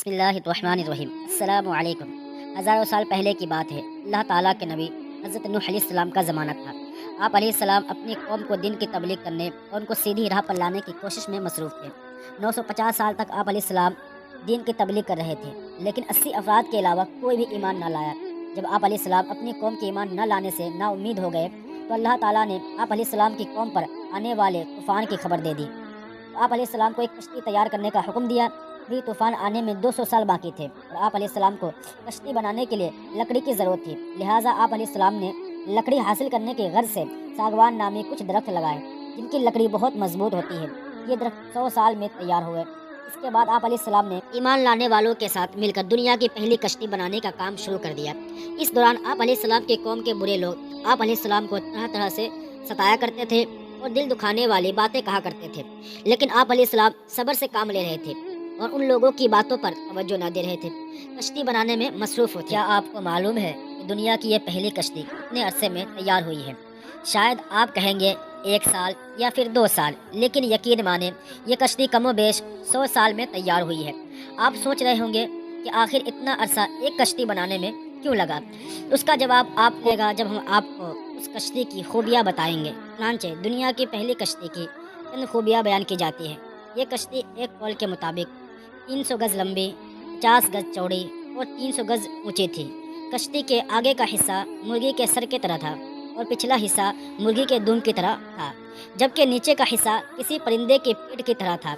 بسم اللہ الرحمن الرحیم۔ السلام علیکم۔ ہزاروں سال پہلے کی بات ہے۔ اللہ تعالیٰ کے نبی حضرت نوح علیہ السلام کا زمانہ تھا۔ آپ علیہ السلام اپنی قوم کو دین کی تبلیغ کرنے اور ان کو سیدھی راہ پر لانے کی کوشش میں مصروف تھے۔ 950 سال تک آپ علیہ السلام دین کی تبلیغ کر رہے تھے، لیکن 80 افراد کے علاوہ کوئی بھی ایمان نہ لایا۔ جب آپ علیہ السلام اپنی قوم کے ایمان نہ لانے سے نا امید ہو گئے تو اللہ تعالیٰ نے آپ علیہ السلام کی قوم پر آنے والے طوفان کی خبر دے دی۔ آپ علیہ السلام کو ایک کشتی تیار کرنے کا حکم دیا۔ بھی طوفان آنے میں 200 سال باقی تھے اور آپ علیہ السلام کو کشتی بنانے کے لیے لکڑی کی ضرورت تھی، لہٰذا آپ علیہ السلام نے لکڑی حاصل کرنے کے غرض سے ساگوان نامی کچھ درخت لگائے جن کی لکڑی بہت مضبوط ہوتی ہے۔ یہ درخت 100 سال میں تیار ہوئے۔ اس کے بعد آپ علیہ السلام نے ایمان لانے والوں کے ساتھ مل کر دنیا کی پہلی کشتی بنانے کا کام شروع کر دیا۔ اس دوران آپ علیہ السلام کے قوم کے برے لوگ آپ علیہ السلام کو طرح طرح سے ستایا کرتے تھے اور دل دکھانے والی باتیں کہا کرتے تھے، لیکن آپ علیہ السلام صبر سے کام لے رہے تھے اور ان لوگوں کی باتوں پر توجہ نہ دے رہے تھے، کشتی بنانے میں مصروف ہوتے۔ کیا آپ کو معلوم ہے کہ دنیا کی یہ پہلی کشتی کتنے عرصے میں تیار ہوئی ہے؟ شاید آپ کہیں گے 1 سال یا پھر 2 سال، لیکن یقین مانیں یہ کشتی کم و بیش 100 سال میں تیار ہوئی ہے۔ آپ سوچ رہے ہوں گے کہ آخر اتنا عرصہ ایک کشتی بنانے میں کیوں لگا؟ اس کا جواب آپ کو گا جب ہم آپ کو اس کشتی کی خوبیاں بتائیں گے۔ چنانچہ دنیا کی پہلی کشتی کی چند خوبیاں بیان کی جاتی ہیں۔ یہ کشتی ایک قول کے مطابق 300 گز لمبی، 50 گز چوڑی اور 300 گز اونچی تھی۔ کشتی کے آگے کا حصہ مرغی کے سر کی طرح تھا اور پچھلا حصہ مرغی کے دم کی طرح تھا، جبکہ نیچے کا حصہ کسی پرندے کے پیٹ کی طرح تھا۔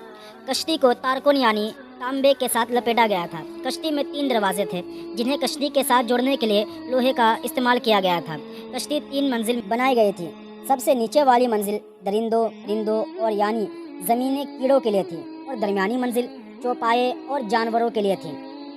کشتی کو تارکون یعنی تانبے کے ساتھ لپیٹا گیا تھا۔ کشتی میں 3 دروازے تھے جنہیں کشتی کے ساتھ جوڑنے کے لیے لوہے کا استعمال کیا گیا تھا۔ کشتی 3 منزل بنائی گئی تھی۔ سب سے نیچے والی منزل درندوں، پرندوں اور یعنی زمینی کیڑوں کے لیے تھی اور درمیانی منزل چوپائے اور جانوروں کے لیے تھی۔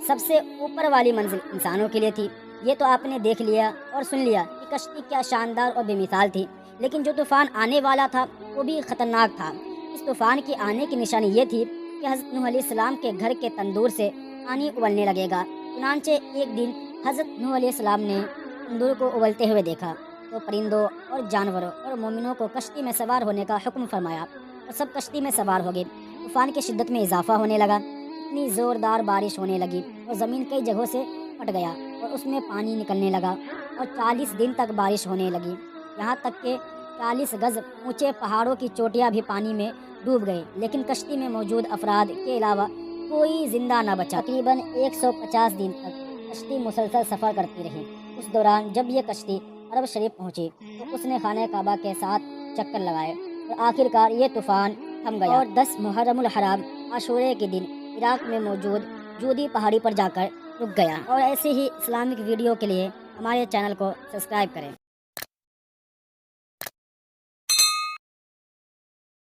سب سے اوپر والی منزل انسانوں کے لیے تھی۔ یہ تو آپ نے دیکھ لیا اور سن لیا کہ کشتی کیا شاندار اور بے مثال تھی، لیکن جو طوفان آنے والا تھا وہ بھی خطرناک تھا۔ اس طوفان کی آنے کی نشانی یہ تھی کہ حضرت نوح علیہ السلام کے گھر کے تندور سے پانی ابلنے لگے گا۔ چنانچہ ایک دن حضرت نوح علیہ السلام نے تندور کو ابلتے ہوئے دیکھا تو پرندوں اور جانوروں اور مومنوں کو کشتی میں سوار ہونے کا حکم فرمایا اور سب کشتی میں سوار ہو گئے۔ طوفان کی شدت میں اضافہ ہونے لگا، اتنی زوردار بارش ہونے لگی اور زمین کئی جگہوں سے پھٹ گیا اور اس میں پانی نکلنے لگا اور 40 دن تک بارش ہونے لگی، یہاں تک کہ 40 گز اونچے پہاڑوں کی چوٹیاں بھی پانی میں ڈوب گئی، لیکن کشتی میں موجود افراد کے علاوہ کوئی زندہ نہ بچا۔ تقریباً 150 دن تک کشتی مسلسل سفر کرتی رہی۔ اس دوران جب یہ کشتی عرب شریف پہنچی تو اس نے خانہ کعبہ کے ساتھ چکر لگائے اور آخر کار یہ طوفان تھم گیا اور 10 محرم الحرام عاشورے کے دن عراق میں موجود جودی پہاڑی پر جا کر رک گیا۔ اور ایسی ہی اسلامک ویڈیو کے لیے ہمارے چینل کو سبسکرائب کریں۔